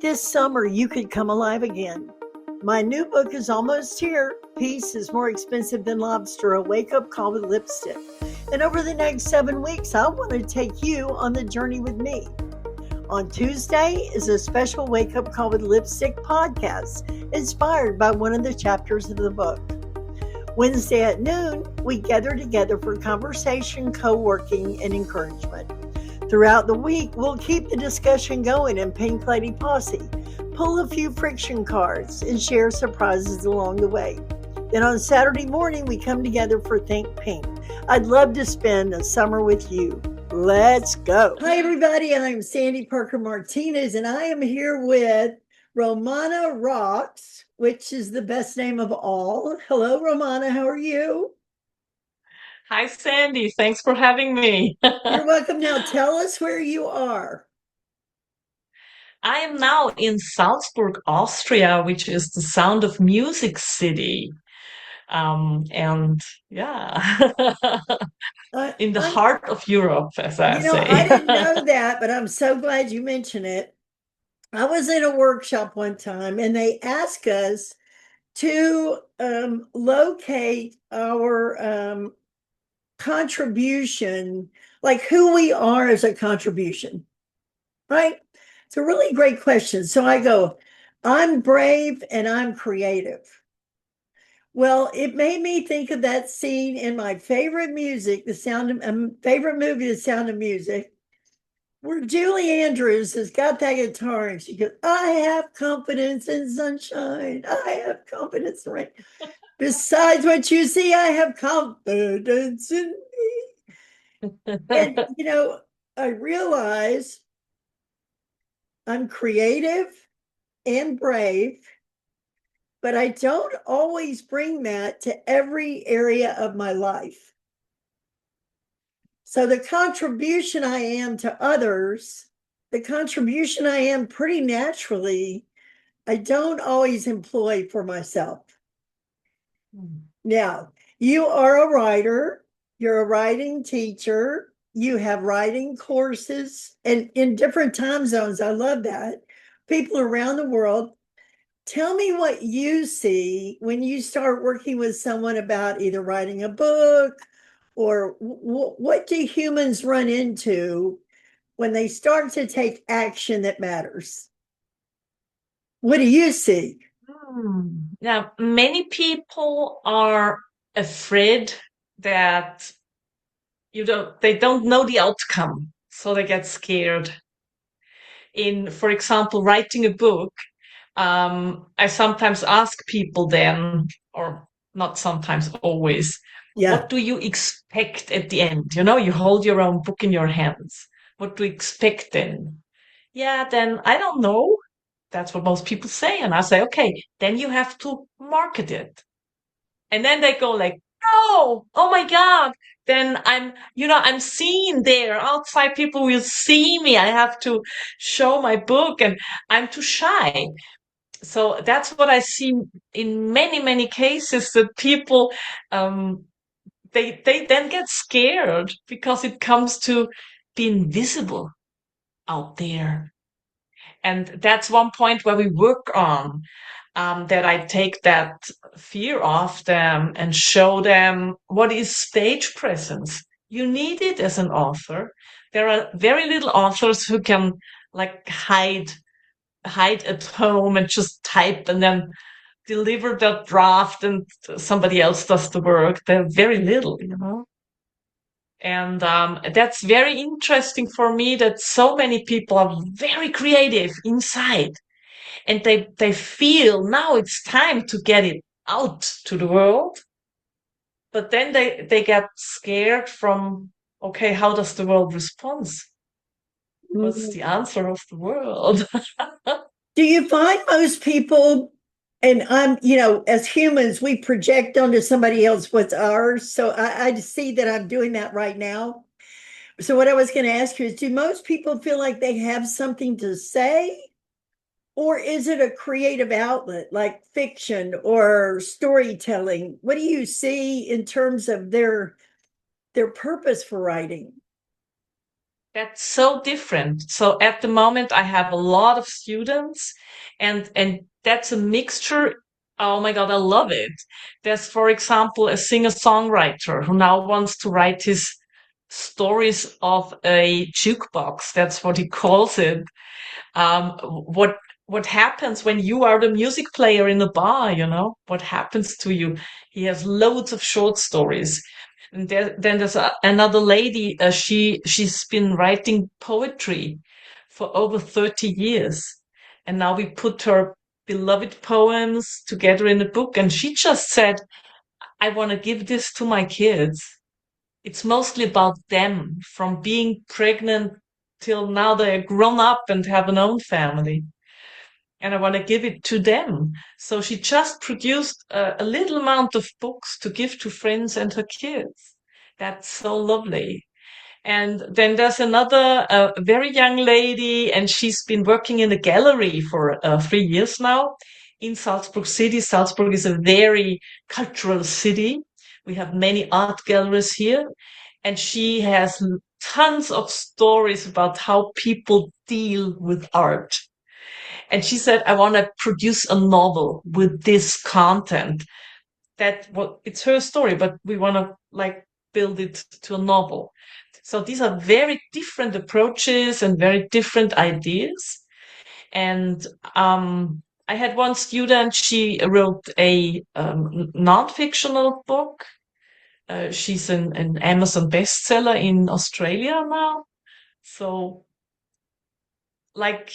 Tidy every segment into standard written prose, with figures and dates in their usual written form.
like this summer you could come alive again. My new book is almost here. Peace is more expensive than lobster, a wake-up call with lipstick. And over the next 7 weeks, I want to take you on the journey with me. On Tuesday is a special wake-up call with lipstick podcast inspired by one of the chapters of the book. Wednesday at noon, we gather together for conversation, co-working, and encouragement. Throughout the week, we'll keep the discussion going in Pink Lady Posse, pull a few friction cards, and share surprises along the way. Then on Saturday morning, we come together for Think Pink. I'd love to spend a summer with you. Let's go. Hi, everybody. I'm Sandy Parker Martinez, and I am here with Romana Rocks, which is the best name of all. Hello, Romana. How are you? Hi, Sandy. Thanks for having me. You're welcome. Now tell us where you are. I am now in Salzburg, Austria, which is the Sound of Music city. And yeah, I, in the I'm, heart of Europe, as I I say. didn't know that, but I'm so glad you mentioned it. I was in a workshop one time and they asked us to locate our contribution, like who we are as a contribution, right? It's a really great question. So I go, I'm brave and I'm creative. Well, it made me think of that scene in my favorite music, favorite movie, The Sound of Music, where Julie Andrews has got that guitar and she goes, I have confidence in sunshine. I have confidence in rain. Besides what you see, I have confidence in me. And, I realize I'm creative and brave, but I don't always bring that to every area of my life. So the contribution I am to others, the contribution I am pretty naturally, I don't always employ for myself. Now, you are a writer, you're a writing teacher, you have writing courses and in different time zones. I love that. People around the world. Tell me what you see when you start working with someone about either writing a book or what do humans run into when they start to take action that matters? What do you see? Now, many people are afraid that they don't know the outcome, so they get scared. For example, writing a book, I sometimes ask people then, or not sometimes, always, Yeah. what do you expect at the end? You hold your own book in your hands. What do you expect then? Yeah, then I don't know. That's what most people say. And I say, okay, then you have to market it. And then they go like, no, oh my God. Then I'm seen there outside. People will see me. I have to show my book and I'm too shy. So that's what I see in many, many cases that people, um, they then get scared because it comes to being visible out there. And that's one point where we work on, that I take that fear off them and show them what is stage presence. You need it as an author. There are very little authors who can like hide at home and just type and then deliver the draft and somebody else does the work. They're very little. And that's very interesting for me that so many people are very creative inside and they feel now it's time to get it out to the world. But then they get scared from, okay, how does the world respond? What's Mm. the answer of the world? Do you find most people, and as humans, we project onto somebody else what's ours. So I see that I'm doing that right now. So what I was going to ask you is, do most people feel like they have something to say? Or is it a creative outlet like fiction or storytelling? What do you see in terms of their purpose for writing? That's so different. So at the moment, I have a lot of students, and that's a mixture. Oh my God, I love it. There's, for example, a singer-songwriter who now wants to write his stories of a jukebox. That's what he calls it. What happens when you are the music player in the bar, what happens to you. He has loads of short stories. And then there's another lady. She's been writing poetry for over 30 years, and now we put her beloved poems together in a book, and she just said, I want to give this to my kids. It's mostly about them, from being pregnant till now they're grown up and have an own family. And I want to give it to them. So she just produced a little amount of books to give to friends and her kids. That's so lovely. And then there's another very young lady, and she's been working in a gallery for 3 years now in Salzburg City. Salzburg is a very cultural city. We have many art galleries here, and she has tons of stories about how people deal with art. And she said, I want to produce a novel with this content. It's her story, but we want to like build it to a novel. So these are very different approaches and very different ideas. And I had one student, she wrote a non-fictional book. She's an Amazon bestseller in Australia now. So like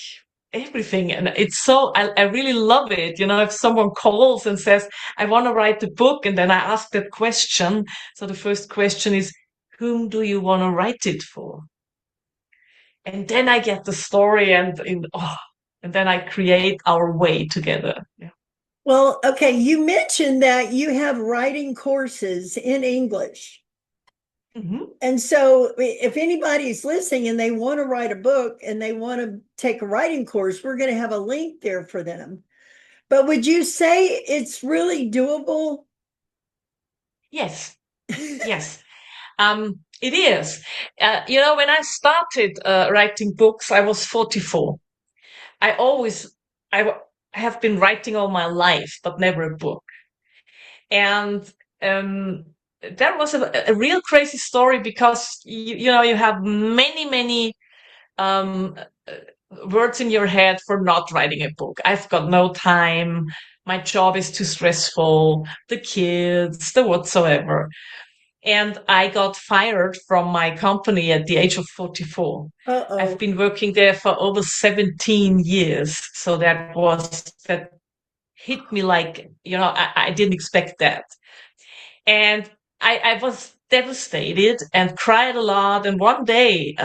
everything. And it's so, I really love it. If someone calls and says, I want to write a book, and then I ask that question. So the first question is, whom do you want to write it for? And then I get the story, and then I create our way together. Yeah. Well, okay, you mentioned that you have writing courses in English. Mm-hmm. And so if anybody's listening and they want to write a book and they want to take a writing course, we're going to have a link there for them. But would you say it's really doable? Yes. Yes. It is. When I started writing books, I was 44. I always, have been writing all my life, but never a book. And that was a real crazy story because, you have many, many um, words in your head for not writing a book. I've got no time. My job is too stressful. The kids, the whatsoever. And I got fired from my company at the age of 44. I've Uh-oh. been working there for over 17 years. So that hit me like, I didn't expect that. And I was devastated and cried a lot. And one day,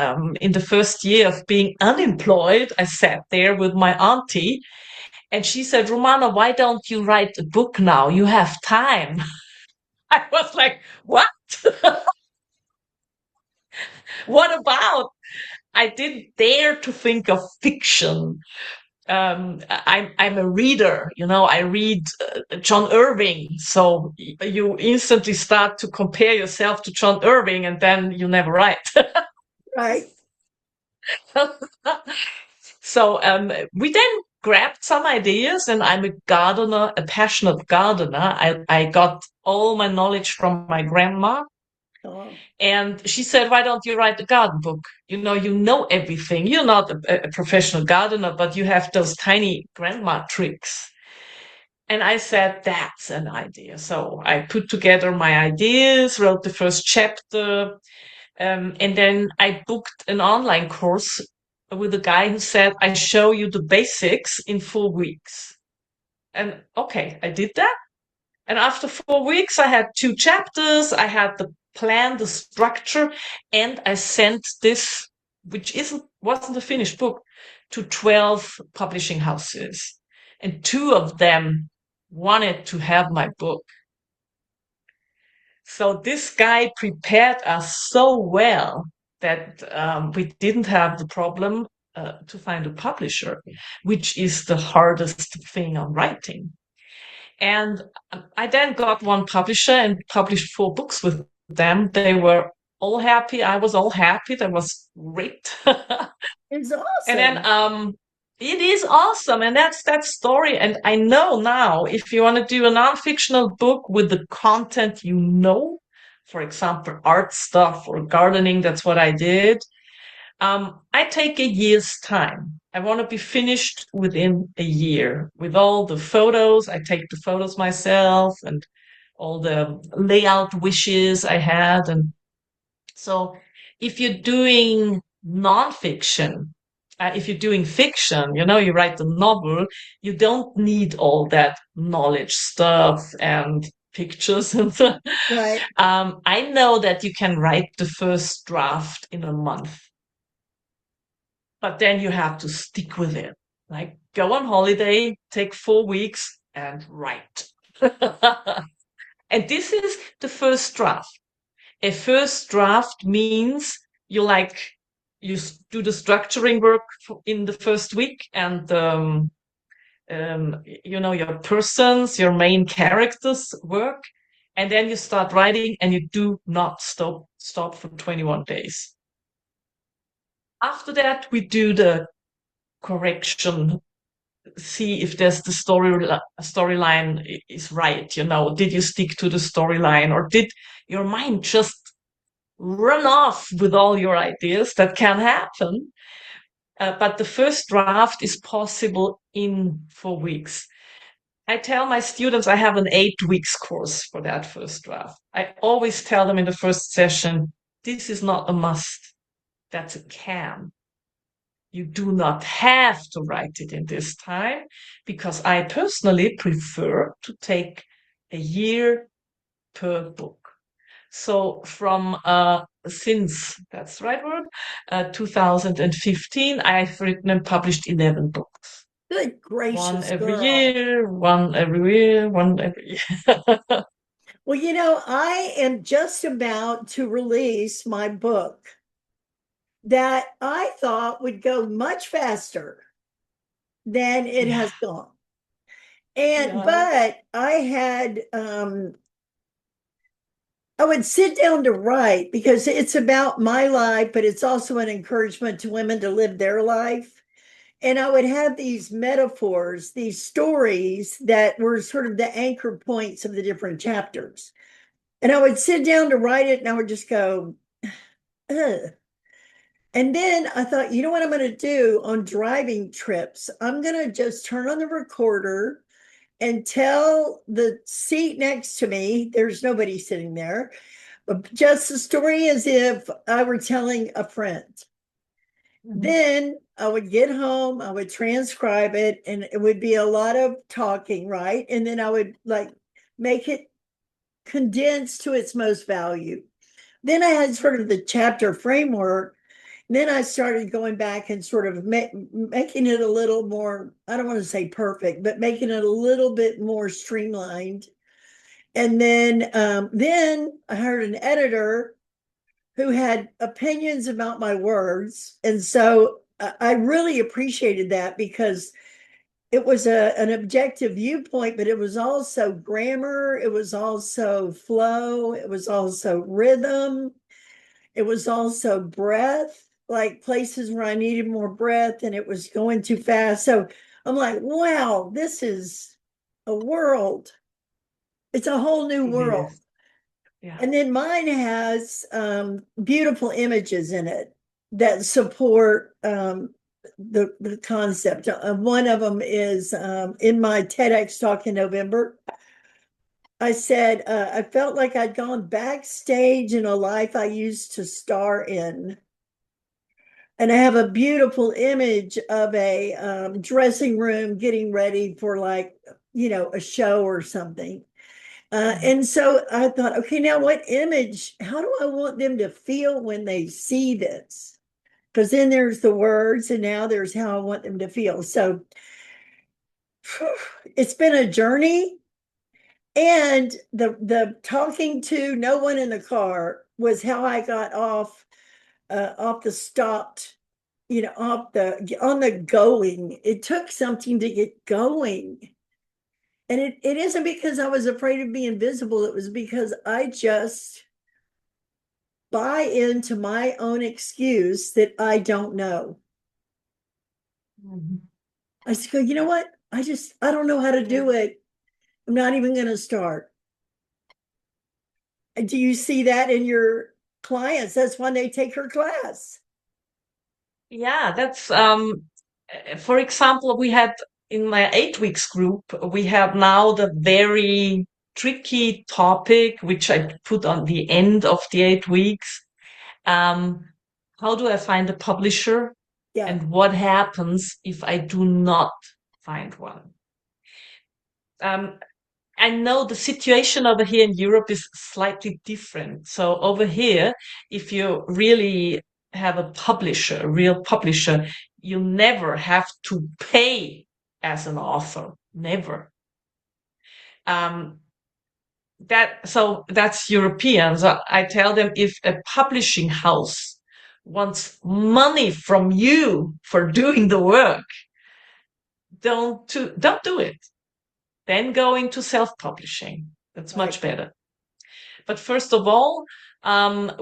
in the first year of being unemployed, I sat there with my auntie, and she said, Romana, why don't you write a book now? You have time. I was like, what? What about? I didn't dare to think of fiction. I'm a reader, I read John Irving. So you instantly start to compare yourself to John Irving, and then you never write. Right. So we then grabbed some ideas, and I'm a gardener, a passionate gardener. I got all my knowledge from my grandma. Oh, And she said, why don't you write a garden book? You know everything. You're not a professional gardener, but you have those tiny grandma tricks. And I said, that's an idea. So I put together my ideas, wrote the first chapter, and then I booked an online course with a guy who said, I show you the basics in 4 weeks. And okay, I did that. And after 4 weeks, I had 2 chapters. I had the plan, the structure, and I sent this, which wasn't a finished book, to 12 publishing houses. And 2 of them wanted to have my book. So this guy prepared us so well that we didn't have the problem to find a publisher, which is the hardest thing on writing. And I then got one publisher and published 4 books with them. They were all happy. I was all happy. That was great. It's And then awesome. it is awesome. And that's that story. And I know now if you want to do a non-fictional book with the content for example, art stuff or gardening, that's what I did. I take a year's time. I want to be finished within a year with all the photos. I take the photos myself and all the layout wishes I had. And so if you're doing nonfiction, if you're doing fiction, you write the novel, you don't need all that knowledge stuff and pictures and so. Right. I know that you can write the first draft in a month, but then you have to stick with it. Like go on holiday, take 4 weeks and write. And this is the first draft. A first draft means you like you do the structuring work in the first week, and your persons, your main characters work, and then you start writing, and you do not stop for 21 days. After that, we do the correction, see if there's the storyline is right. Did you stick to the storyline, or did your mind just run off with all your ideas? That can happen. But the first draft is possible in 4 weeks. I tell my students I have an 8 weeks course for that first draft. I always tell them in the first session, this is not a must. That's a can. You do not have to write it in this time, because I personally prefer to take a year per book. So from since that's the right word, 2015, I've written and published 11 books. Good One gracious, every girl. year, one every year, one every year. Well, I am just about to release my book that I thought would go much faster than it Yeah, has gone. And yeah. but I would sit down to write because it's about my life, but it's also an encouragement to women to live their life. And I would have these metaphors, these stories that were sort of the anchor points of the different chapters. And I would sit down to write it and I would just go, ugh. And then I thought, you know what I'm going to do on driving trips? I'm going to just turn on the recorder and tell the seat next to me, there's nobody sitting there, but just the story as if I were telling a friend. Mhm. Then I would get home, I would transcribe it, and it would be a lot of talking, right? And then I would like make it condensed to its most value. Then I had sort of the chapter framework. Then I started going back and sort of making it a little more, I don't want to say perfect, but making it a little bit more streamlined. And then I hired an editor who had opinions about my words. And so I really appreciated that because it was an objective viewpoint, but it was also grammar, it was also flow, it was also rhythm, it was also breath, like places where I needed more breath and it was going too fast. So I'm like, wow, this is a world. It's a whole new It world. is. Yeah. And then mine has beautiful images in it that support the concept. One of them is in my TEDx talk in November. I said, I felt like I'd gone backstage in a life I used to star in. And I have a beautiful image of a dressing room getting ready for like, a show or something. Mhm. And so I thought, okay, now what image, how do I want them to feel when they see this? Because then there's the words, and now there's how I want them to feel. So it's been a journey. And the talking to no one in the car was how I got off the stopped, off the on the going. It took something to get going. And it isn't because I was afraid of being visible. It was because I just buy into my own excuse that I don't know. Mhm. I just go, you know what? I don't know how to Yeah. do it. I'm not even going to start. Do you see that in your clients? That's when they take her class. Yeah, that's for example, we had in my 8 weeks group, we have now the very tricky topic, which I put on the end of the 8 weeks. Um, how do I find a publisher? Yeah, And what happens if I do not find one? Um, I know the situation over here in Europe is slightly different. So over here, if you really have a publisher, a real publisher, you never have to pay as an author. Never. Um, that's European. So I tell them if a publishing house wants money from you for doing the work, don't do it. Then go into self-publishing. That's right. much better. But first of all,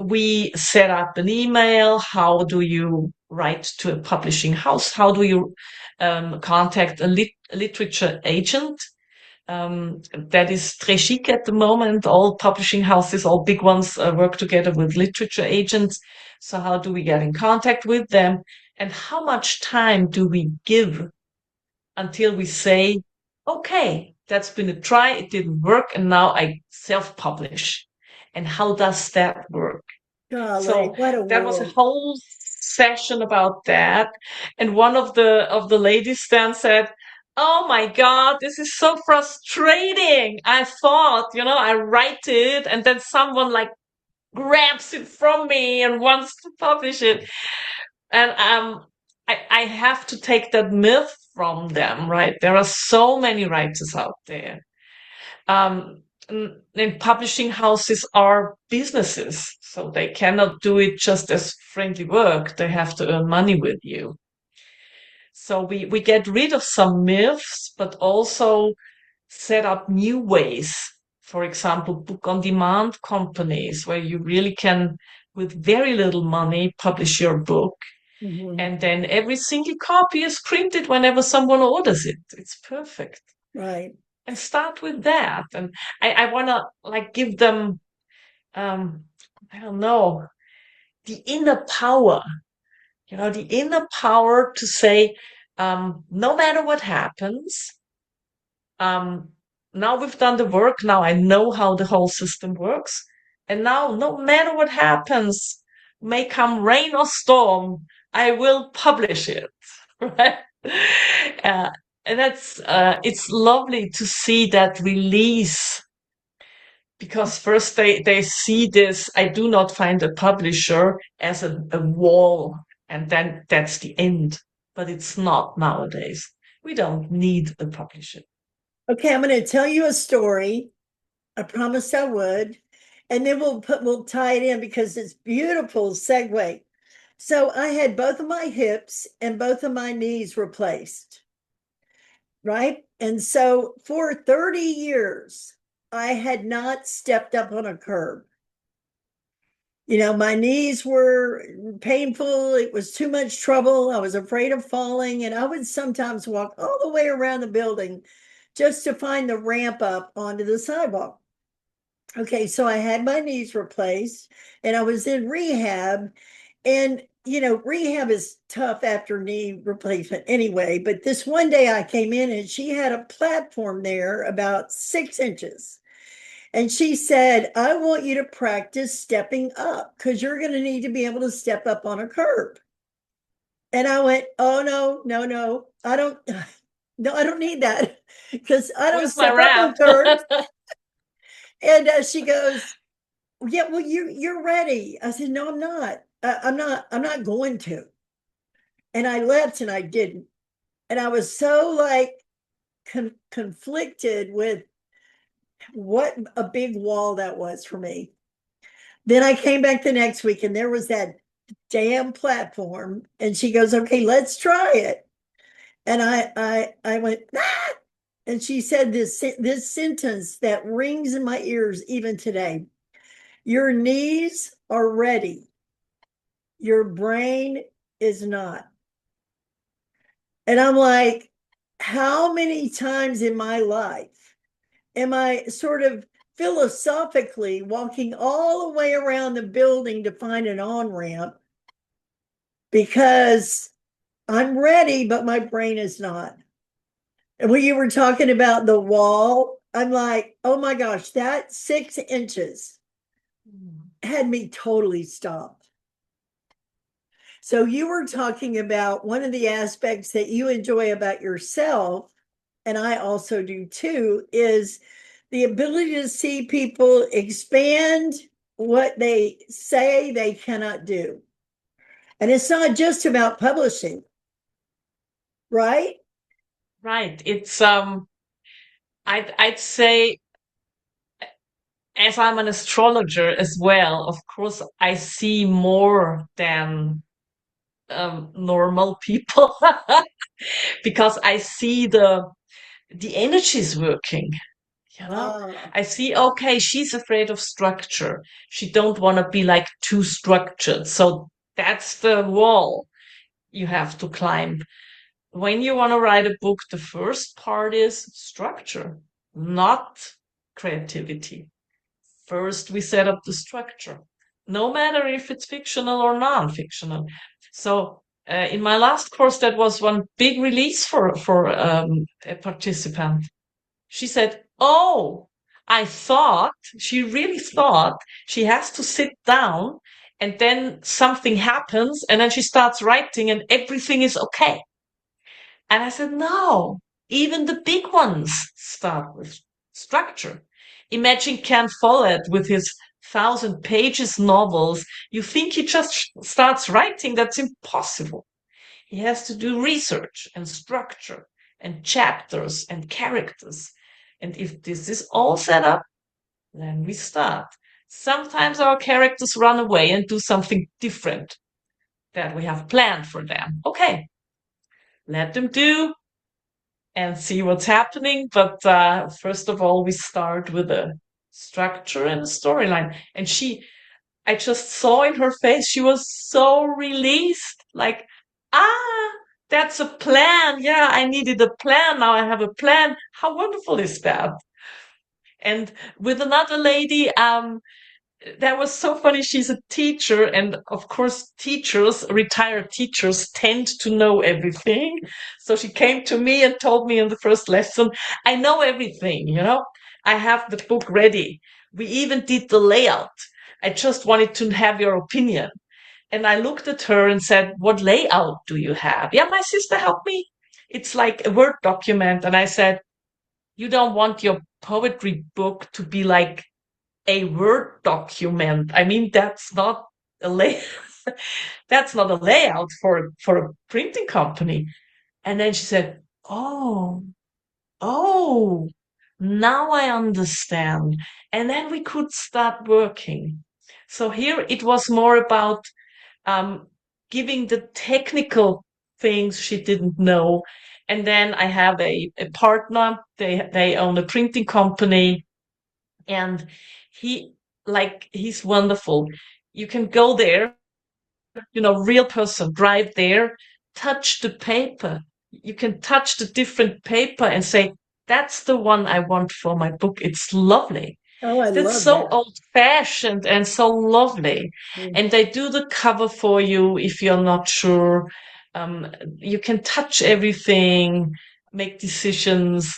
we set up an email. How do you write to a publishing house? How do you contact a literature agent? That is très chic at the moment. All publishing houses, all big ones, work together with literature agents. So how do we get in contact with them? And how much time do we give until we say, okay, that's been a try, it didn't work, and now I self-publish. And how does that work? Golly, So what a that was a world. whole session about that. And one of the ladies then said, oh my God, this is so frustrating. I thought, I write it and then someone like grabs it from me and wants to publish it. And I have to take that myth from them, right? There are so many writers out there. And publishing houses are businesses, so they cannot do it just as friendly work. They have to earn money with you. So we get rid of some myths, but also set up new ways. For example, book on demand companies where you really can, with very little money, publish your book. Mhm. And then every single copy is printed whenever someone orders it. It's perfect. Right. And start with that. And I want to like give them, um, I don't know, the inner power, the inner power to say, no matter what happens, um, now we've done the work. Now I know how the whole system works. And now, no matter what happens, may come rain or storm, I will publish it. Right? Uh, and it's lovely to see that release because first they see this, I do not find a publisher as a wall, and then that's the end. But it's not nowadays. We don't need a publisher. Okay, I'm going to tell you a story. I promised I would. And then we'll tie it in because it's beautiful segue. So I had both of my hips and both of my knees replaced, right? And so for 30 years, I had not stepped up on a curb. My knees were painful. It was too much trouble. I was afraid of falling. And I would sometimes walk all the way around the building just to find the ramp up onto the sidewalk. Okay, so I had my knees replaced and I was in rehab. And, rehab is tough after knee replacement anyway. But this one day I came in and she had a platform there about 6 inches. And she said, I want you to practice stepping up because you're going to need to be able to step up on a curb. And I went, oh, no, no, no. I don't, no, I don't need that because I don't Where's my step up rap? on curbs. And she goes, yeah, well, you're ready. I said, no, I'm not. I'm not going to. And I left and I didn't. And I was so like conflicted with what a big wall that was for me. Then I came back the next week and there was that damn platform. And she goes, okay, let's try it. And I went, ah! And she said this sentence that rings in my ears even today. Your knees are ready. Your brain is not. And I'm like, how many times in my life am I sort of philosophically walking all the way around the building to find an on ramp because I'm ready, but my brain is not. And when you were talking about the wall, I'm like, oh my gosh, that 6 inches had me totally stopped. So you were talking about one of the aspects that you enjoy about yourself, and I also do too, is the ability to see people expand what they say they cannot do. And it's not just about publishing, right? Right. It's I'd say, as I'm an astrologer as well, of course I see more than normal people because I see the energies working. You know, Ah, I see, okay, she's afraid of structure. She don't want to be like too structured. So that's the wall you have to climb. When you want to write a book, the first part is structure, not creativity. First, we set up the structure, no matter if it's fictional or non-fictional. So, in my last course, that was one big release for a participant. She said, "Oh, I thought she really thought she has to sit down, and then something happens, and then she starts writing, and everything is okay." And I said, no, even the big ones start with structure. Imagine Ken Follett with his 1,000 pages novels. You think he just starts writing? That's impossible. He has to do research and structure and chapters and characters. And if this is all set up, then we start. Sometimes our characters run away and do something different that we have planned for them. Okay, let them do and see what's happening. But first of all, we start with a structure and a storyline. And I just saw in her face, she was so released. Like, ah, that's a plan. Yeah, I needed a plan. Now I have a plan. How wonderful is that? And with another lady, that was so funny. She's a teacher, and of course, retired teachers, tend to know everything. So she came to me and told me in the first lesson, I know everything, I have the book ready. We even did the layout. I just wanted to have your opinion. And I looked at her and said, what layout do you have? Yeah, my sister helped me. It's like a Word document. And I said, you don't want your poetry book to be like a Word document. I mean, that's not a lay that's not a layout for a printing company. And then she said, "Oh, oh, now I understand." And then we could start working. So here it was more about um, giving the technical things she didn't know. And then I have a partner. They own a printing company, and he he's wonderful. You can go there, real person, drive there, touch the paper. You can touch the different paper and say, that's the one I want for my book. It's lovely. oh, I That's love so that. old fashioned and so lovely. Mm. And they do the cover for you if you're not sure. Um, you can touch everything, make decisions.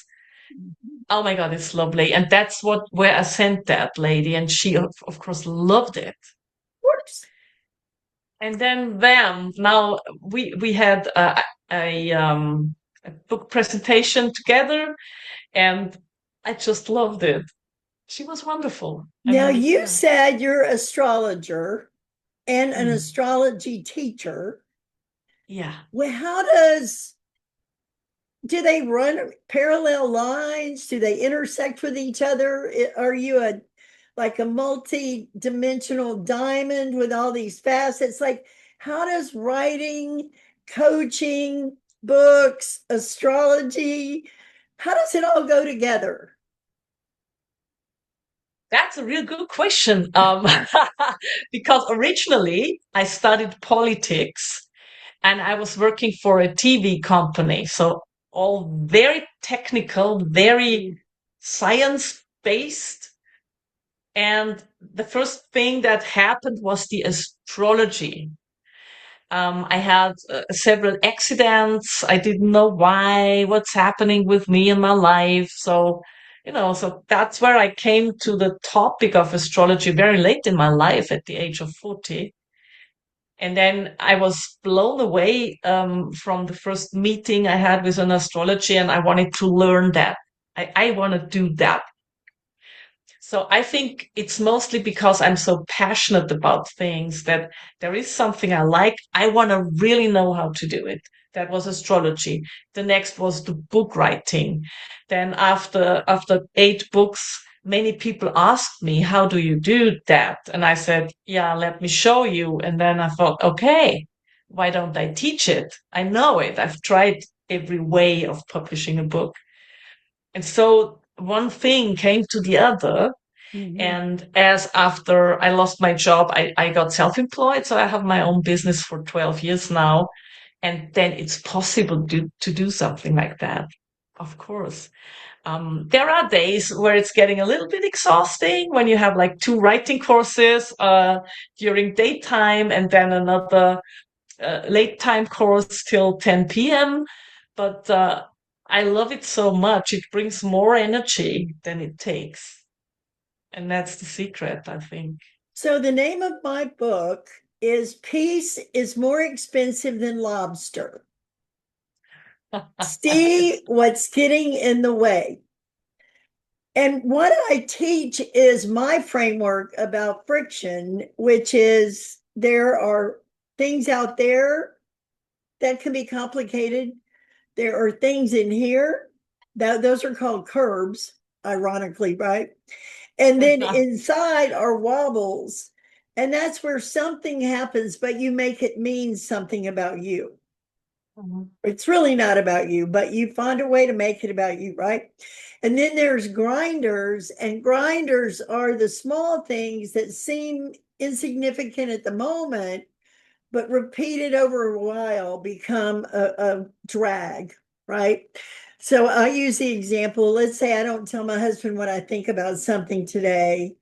Oh my God, it's lovely. And that's where I sent that lady. And she, of course, loved it. Works. And then bam, now we had a book presentation together, and I just loved it. She was wonderful. I Now, mean, you yeah. said you're an astrologer and an Mm, astrology teacher. yeah. Well, do they run parallel lines? Do they intersect with each other? Are you like a multi-dimensional diamond with all these facets? Like, how does writing, coaching, books, astrology, how does it all go together? That's a real good question. Because originally I studied politics and I was working for a TV company. So all very technical, very science based. And the first thing that happened was the astrology. I had several accidents. I didn't know why, what's happening with me in my life. So, so that's where I came to the topic of astrology very late in my life at the age of 40. And then I was blown away from the first meeting I had with an astrology, and I wanted to learn that. I want to do that. So I think it's mostly because I'm so passionate about things that there is something I like. I want to really know how to do it. That was astrology. The next was the book writing. Then after 8 books, many people asked me, how do you do that? And I said, yeah, let me show you. And then I thought, okay, why don't I teach it? I know it. I've tried every way of publishing a book. And so one thing came to the other. Mhm. And as after I lost my job, I got self-employed. So I have my own business for 12 years now. And then it's possible to do something like that. Of course. There are days where it's getting a little bit exhausting when you have like 2 writing courses during daytime and then another late time course till 10 p.m. But I love it so much. It brings more energy than it takes. And that's the secret, I think. So the name of my book is Peace is More Expensive Than Lobster. See what's getting in the way. And what I teach is my framework about friction, which is there are things out there that can be complicated. There are things in here that those are called curbs, ironically, right? And then inside are wobbles. And that's where something happens, but you make it mean something about you. Mhm. It's really not about you, but you find a way to make it about you, right? And then there's grinders, and grinders are the small things that seem insignificant at the moment, but repeated over a while become a drag, right? So I use the example, let's say I don't tell my husband what I think about something today.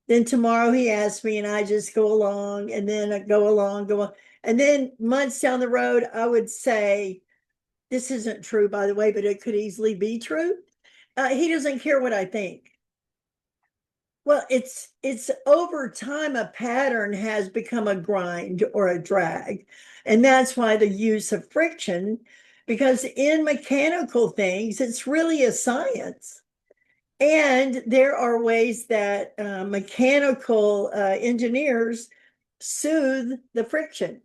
Then tomorrow he asks me and I just go along and then I go along, go on. And then months down the road, I would say, this isn't true, by the way, but it could easily be true. He doesn't care what I think. Well, it's over time a pattern has become a grind or a drag. And that's why the use of friction, because in mechanical things, it's really a science. And there are ways that mechanical engineers soothe the friction,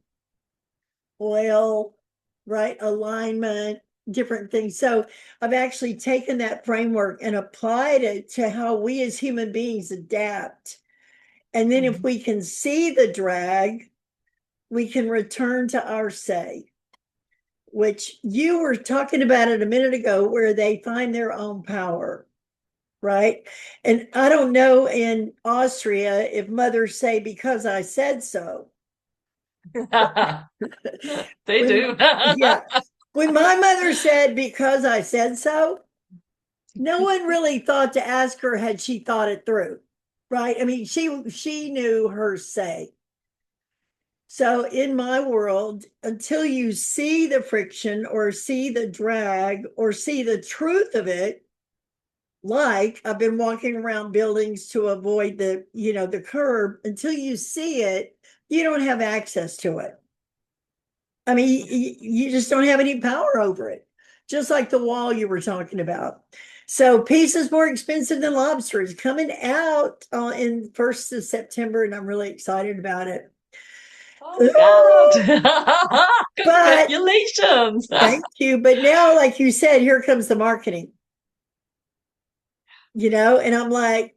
oil, right? Alignment, different things. So I've actually taken that framework and applied it to how we as human beings adapt. And then if Mhm. we can see the drag, we can return to our say, which you were talking about it a minute ago, where they find their own power, right? And I don't know in Austria if mothers say, because I said so. They When, do. yeah, when my mother said, because I said so, no one really thought to ask her had she thought it through, right? I mean, she knew her say. So in my world, until you see the friction or see the drag or see the truth of it, like I've been walking around buildings to avoid the curb, until you see it, you don't have access to it. I mean, you just don't have any power over it, just like the wall you were talking about. So peace is more expensive than lobster is coming out in 1st of September, and I'm really excited about it. Oh God. But Congratulations. thank you. But now, like you said, here comes the marketing, and I'm like,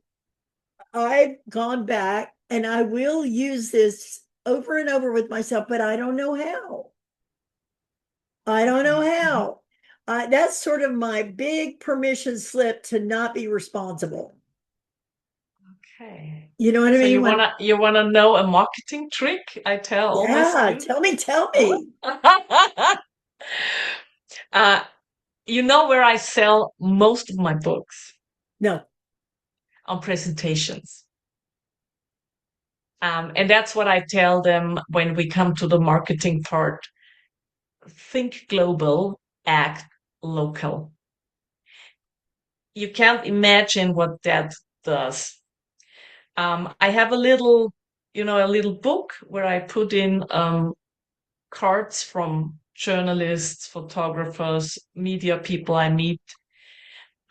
I've gone back and I will use this over and over with myself, but I don't know how. I don't know Okay. Mhm. how. That's sort of my big permission slip to not be responsible. Okay. You know what I So mean? you wanna know a marketing trick I tell all my Yeah, students? tell me. uh, you know where I sell most of my books? No. On presentations. And that's what I tell them when we come to the marketing part. Think global, act local. You can't imagine what that does. I have a little book where I put in cards from journalists, photographers, media people I meet.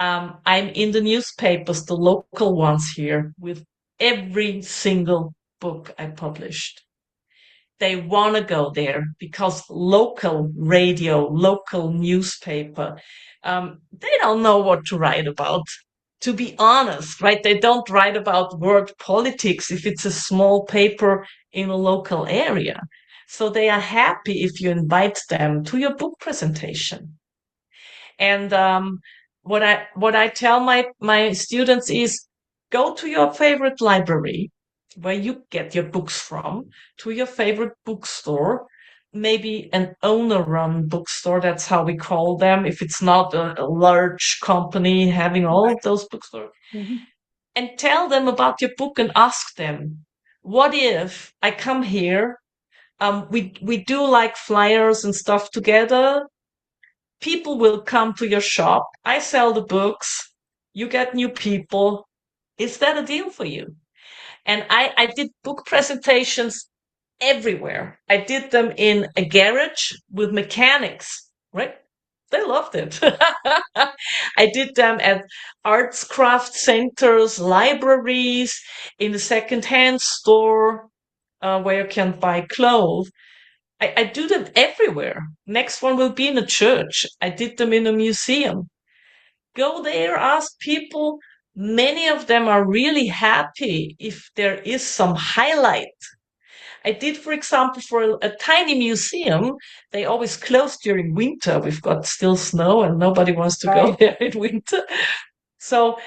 I'm in the newspapers, the local ones here, with every single book I published. They want to go there because local radio, local newspaper, they don't know what to write about. To be honest, right? They don't write about world politics if it's a small paper in a local area. So they are happy if you invite them to your book presentation. And what I tell my students is go to your favorite library where you get your books from, to your favorite bookstore, maybe an owner-run bookstore. That's how we call them. If it's not a large company having all of Right. those bookstores, Mhm. and tell them about your book and ask them, what if I come here? We do like flyers and stuff together. People will come to your shop. I sell the books. You get new people. Is that a deal for you? And I did book presentations everywhere. I did them in a garage with mechanics, right? They loved it. I did them at arts craft centers, libraries, in the secondhand store where you can buy clothes. I do them everywhere. Next one will be in a church. I did them in a museum. Go there, ask people. Many of them are really happy if there is some highlight. I did, for example, for a tiny museum, they always close during winter. We've got still snow and nobody wants to go Right. there in winter. So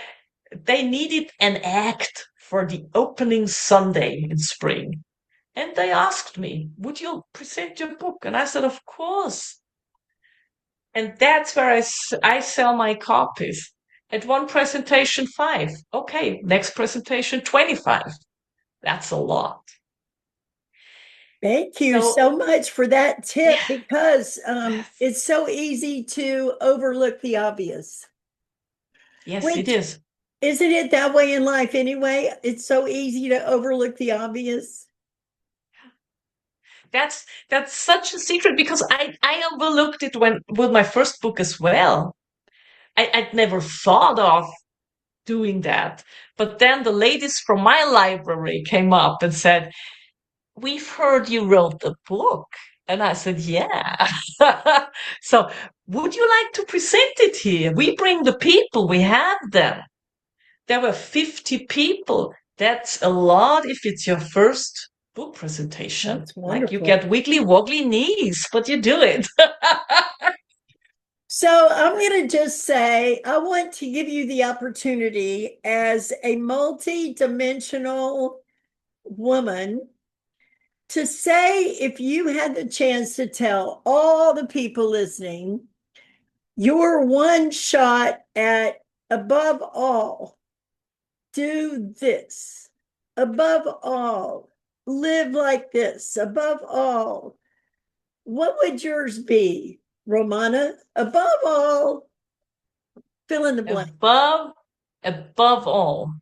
they needed an act for the opening Sunday in spring. And they asked me, would you present your book? And I said, of course. And that's where I sell my copies. At one presentation, 5. Okay, next presentation, 25. That's a lot. Thank you So, so much for that tip yeah, because it's so easy to overlook the obvious. yes, it Which is. isn't it that way in life anyway? It's so easy to overlook the obvious. That's such a secret because I overlooked it when with my first book as well. I'd never thought of doing that. But then the ladies from my library came up and said, we've heard you wrote a book. And I said, yeah. So would you like to present it here? We bring the people, we have them. There were 50 people. That's a lot if it's your first book presentation. That's Like you wonderful. get wiggly woggly knees, but you do it. So I'm going to just say I want to give you the opportunity as a multi-dimensional woman to say if you had the chance to tell all the people listening your one shot at above all, do this, above all, live like this, above all, what would yours be, Romana? Above all, fill in the blank. above, above all,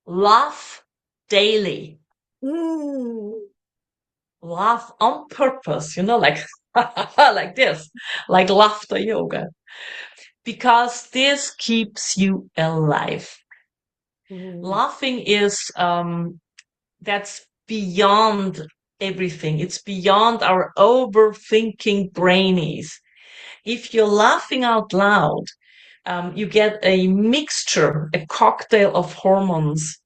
laugh daily. Mm, Laugh on purpose, like like this, like laughter yoga, because this keeps you alive. mm, Laughing is that's beyond everything. It's beyond our overthinking brainies. If you're laughing out loud, you get a mixture, a cocktail of hormones.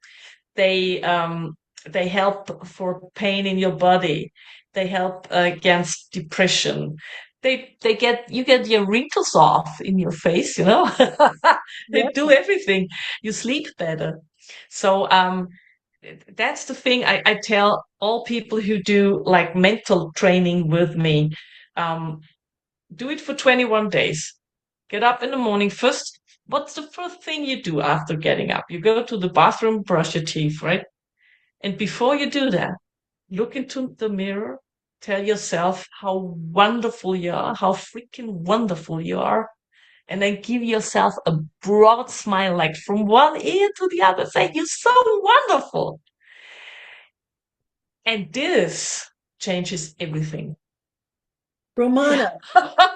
They um, they help for pain in your body. They help against depression. They get you get your wrinkles off in your face. They yep. do everything. You sleep better. So that's the thing I tell all people who do like mental training with me. Um, do it for 21 days. Get up in the morning. First, what's the first thing you do after getting up? You go to the bathroom, brush your teeth, right? And before you do that, look into the mirror, tell yourself how wonderful you are, how freaking wonderful you are, and then give yourself a broad smile, like from one ear to the other, say, "You're so wonderful." And this changes everything. Yeah. Romana,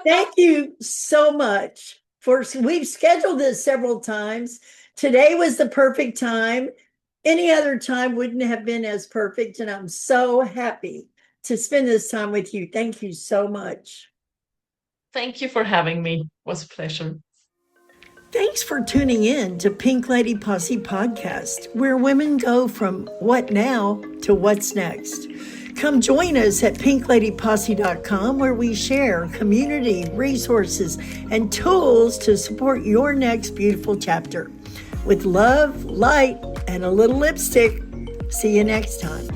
thank you so much we've scheduled this several times. Today was the perfect time. Any other time wouldn't have been as perfect, and I'm so happy to spend this time with you. Thank you so much. Thank you for having me. It was a pleasure. Thanks for tuning in to Pink Lady Posse Podcast, where women go from what now to what's next. Come join us at pinkladyposse.com, where we share community, resources, and tools to support your next beautiful chapter. With love, light, and a little lipstick. See you next time.